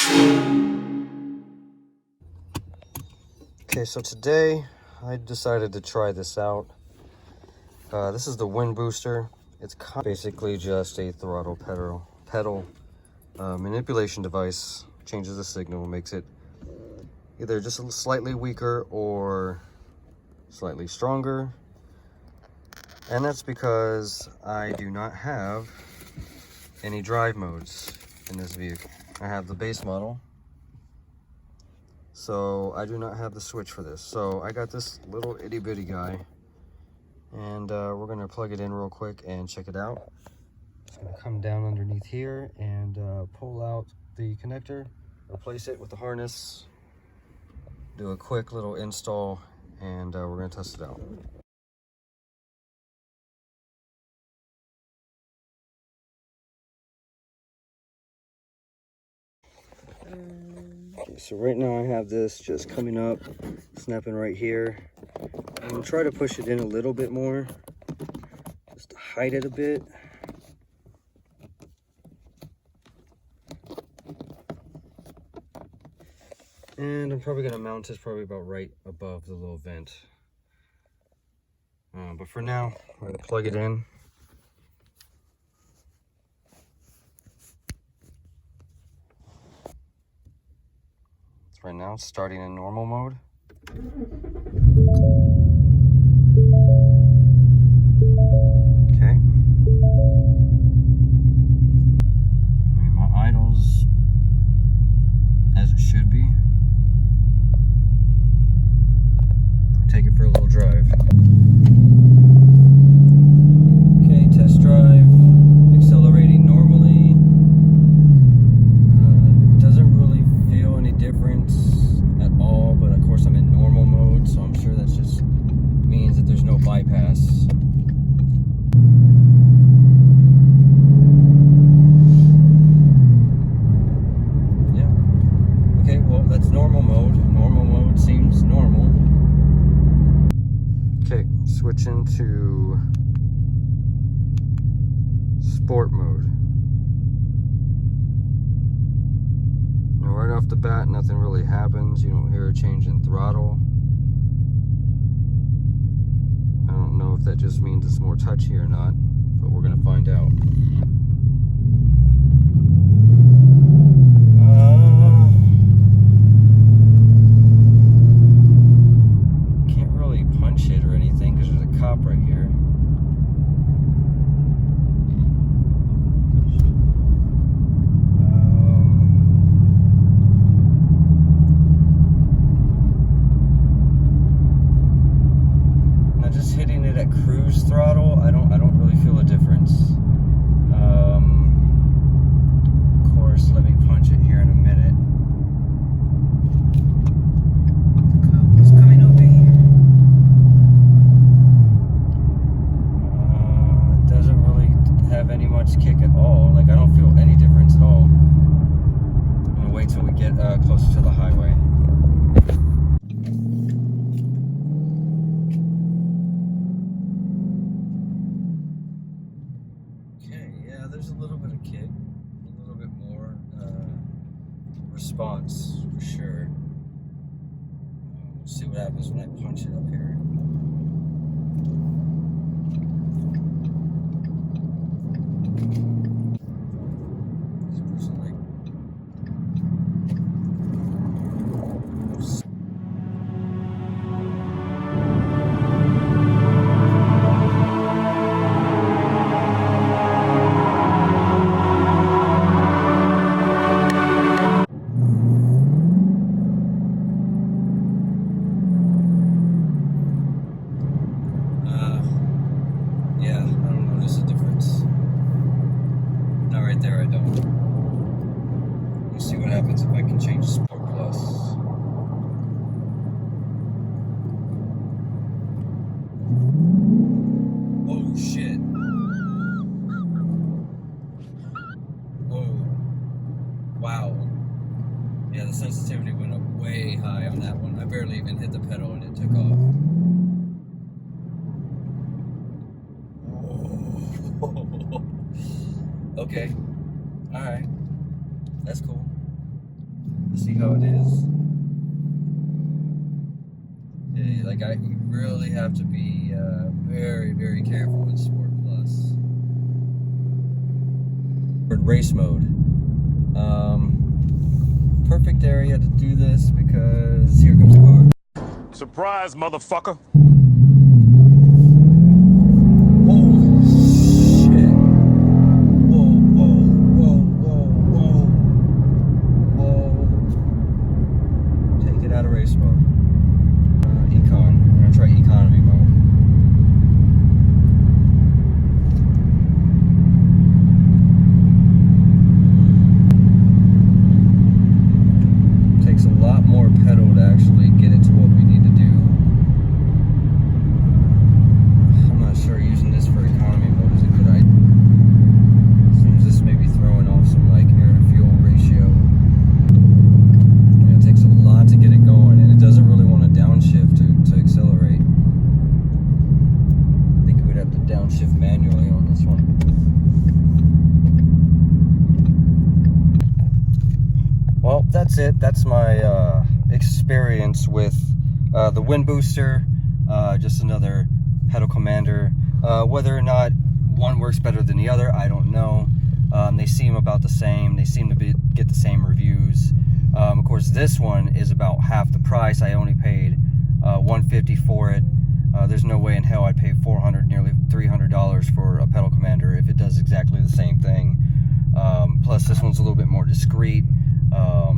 Okay, so today I decided to try this out. This is the wind booster. It's basically just a throttle pedal manipulation device. Changes the signal, makes it either just a slightly weaker or slightly stronger. And that's because I do not have any drive modes in this vehicle. I have the base model, so I do not have the switch for this. So I got this little itty bitty guy, and we're gonna plug it in real quick and check it out. It's gonna come down underneath here and pull out the connector, replace it with the harness, do a quick little install, and we're gonna test it out. Okay, so right now I have this just coming up, snapping right here. I'm gonna try to push it in a little bit more, just to hide it a bit. And I'm probably gonna mount this probably about right above the little vent. But for now, I'm gonna plug it in. Right now, it's starting in normal mode. Okay. My idle's as it should be. Take it for a little drive. Okay, test drive, accelerating normally. Doesn't really feel any difference at all, but of course I'm in normal mode, so I'm sure that just means that there's no bypass. Yeah. Okay, well, that's normal mode. Normal mode seems normal. Okay, switching to sport mode. Now, right off the bat, nothing really happens. You don't hear a change in throttle. I don't know if that just means it's more touchy or not, but we're gonna find out. Can't really punch it or anything because there's a cop right here. Hitting it at cruise throttle, I don't really feel a difference. Of course, let me punch it here in a minute. The cop is coming over here. It doesn't really have any much kick at all. Like, I don't feel any difference at all. I'm gonna wait till we get closer to the highway. There's a little bit of kick, a little bit more response for sure. We'll see what happens when I punch it up here. There I don't. Let's see what happens if I can change Sport Plus. Oh shit. Whoa. Wow. Yeah, the sensitivity went up way high on that one. I barely even hit the pedal and it took off. Okay. Alright. That's cool. See how it is? Yeah, like you really have to be very, very careful with Sport Plus. Race mode. Perfect area to do this because here comes the car. Surprise, motherfucker. Holy shit. Whoa, whoa, whoa, whoa, whoa. Whoa. Take it out of race mode. Econ. I'm gonna try economy mode. Takes a lot more pedal to actually get it to what we need to do. I'm not sure using this for economy mode is a good idea. Seems this may be throwing off some like air to fuel ratio. Yeah, it takes a lot to get it going, and it doesn't really want to downshift to accelerate. I think we'd have to downshift manually on this one. Well, that's it. That's my experience with the wind booster. Just another pedal commander. Whether or not one works better than the other, I don't know. They seem about the same. They seem to get the same reviews. Of course, this one is about half the price. I only paid $150 for it. There's no way in hell I'd pay $400, nearly $300 for a pedal commander if it does exactly the same thing. Plus, this one's a little bit more discreet.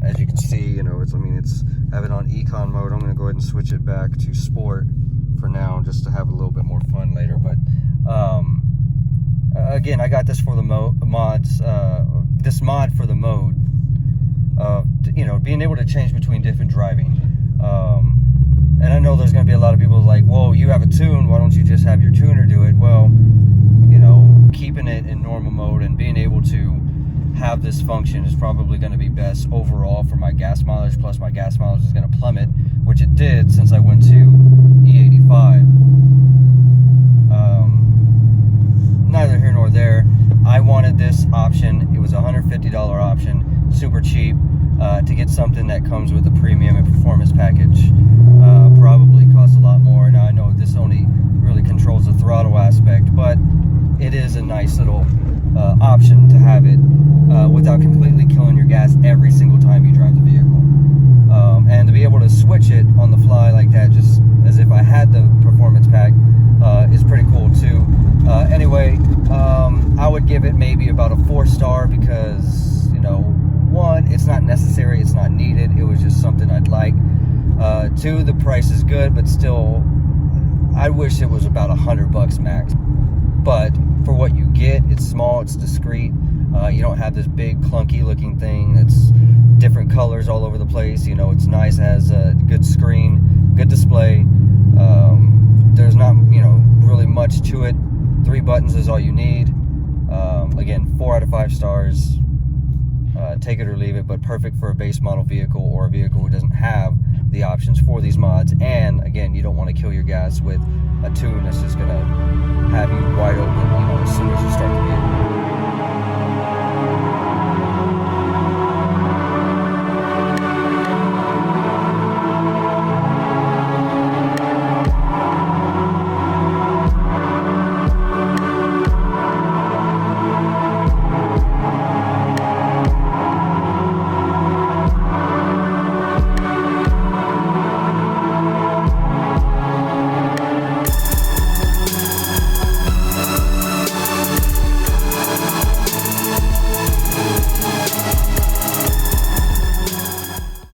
As you can see, you know, it's have it on econ mode. I'm going to go ahead and switch it back to sport for now, just to have a little bit more fun later. But again, I got this for the mods. This mod for the mode, you know, being able to change between different driving. And I know there's going to be a lot of people like, "Whoa, you have a tune. Why don't you just have your tuner do it?" Well, you know, keeping it in normal mode and being able to have this function is probably going to be best overall for my gas mileage. Plus my gas mileage is going to plummet, which it did since I went to E85. Neither here nor there. I wanted this option. It was a $150 option, super cheap, to get something that comes with a premium and performance package. Probably costs a lot more. Now I know this only really controls the throttle aspect, but it is a nice little option to have it without completely killing your gas every single time you drive the vehicle. And to be able to switch it on the fly like that, just as if I had the performance pack, is pretty cool too. Anyway, I would give it maybe about a 4-star because, you know, 1, it's not necessary, it's not needed, it was just something I'd like. 2, the price is good, but still, I wish it was about $100 max. But for what you get, it's small, it's discreet. You don't have this big clunky looking thing that's different colors all over the place. You know, it's nice, it has a good screen, good display. There's not, you know, really much to it. 3 buttons is all you need. Again, 4 out of 5 stars. Take it or leave it, but perfect for a base model vehicle or a vehicle who doesn't have the options for these mods. And again, you don't want to kill your gas with a tune that's just gonna have you wide open, you know, as soon as you start the vehicle.